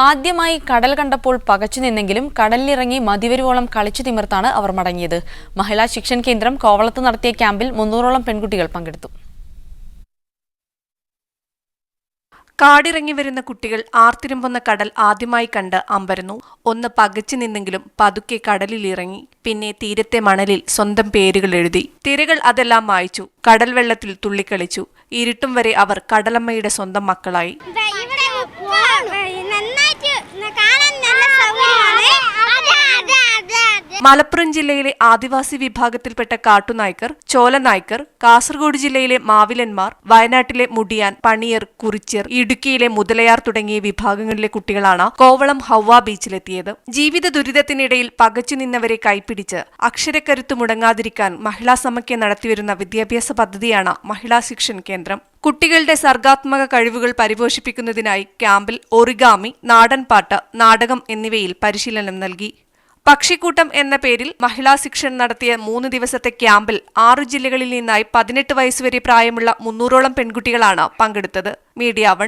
ആദ്യമായി കടൽ കണ്ടപ്പോൾ പകച്ചു നിന്നെങ്കിലും കടലിലിറങ്ങി മതിവരുവോളം കളിച്ചു തിമിർത്താണ് അവർ മടങ്ങിയത്. മഹിളാ ശിക്ഷൺ കേന്ദ്രം കോവളത്ത് നടത്തിയ ക്യാമ്പിൽ 300ഓളം പെൺകുട്ടികൾ പങ്കെടുത്തു. കാടിറങ്ങി വരുന്ന കുട്ടികൾ ആർത്തിരമ്പുന്ന കടൽ ആദ്യമായി കണ്ട് അമ്പരന്നു. ഒന്ന് പകച്ചു നിന്നെങ്കിലും പതുക്കെ കടലിലിറങ്ങി. പിന്നെ തീരത്തെ മണലിൽ സ്വന്തം പേരുകൾ എഴുതി. തിരകൾ അതെല്ലാം മായ്ച്ചു. കടൽ വെള്ളത്തിൽ തുള്ളിക്കളിച്ചു. ഇരുട്ടും വരെ അവർ കടലമ്മയുടെ സ്വന്തം മക്കളായി. മലപ്പുറം ജില്ലയിലെ ആദിവാസി വിഭാഗത്തിൽപ്പെട്ട കാട്ടുനായ്ക്കർ, ചോലനായ്ക്കർ, കാസർഗോഡ് ജില്ലയിലെ മാവിലന്മാർ, വയനാട്ടിലെ മുടിയാൻ, പണിയർ, കുറിച്യർ, ഇടുക്കിയിലെ മുതലയാർ തുടങ്ങിയ വിഭാഗങ്ങളിലെ കുട്ടികളാണ് കോവളം ഹൗവ ബീച്ചിലെത്തിയത്. ജീവിത ദുരിതത്തിനിടയിൽ പകച്ചു നിന്നവരെ കൈപ്പിടിച്ച് അക്ഷരക്കരുത്ത് മുടങ്ങാതിരിക്കാൻ മഹിളാ സമാഖ്യ നടത്തിവരുന്ന വിദ്യാഭ്യാസ പദ്ധതിയാണ് മഹിളാ ശിക്ഷൺ കേന്ദ്രം. കുട്ടികളുടെ സർഗാത്മക കഴിവുകൾ പരിപോഷിപ്പിക്കുന്നതിനായി ക്യാമ്പിൽ ഒറിഗാമി, നാടൻപാട്ട്, നാടകം എന്നിവയിൽ പരിശീലനം നൽകി. പക്ഷിക്കൂട്ടം എന്ന പേരിൽ മഹിളാ ശിക്ഷൺ നടത്തിയ 3 ദിവസത്തെ ക്യാമ്പിൽ 6 ജില്ലകളിൽ നിന്നായി 18 വയസ്സുവരെ പ്രായമുള്ള 300ഓളം പെൺകുട്ടികളാണ് പങ്കെടുത്തത്. മീഡിയ 1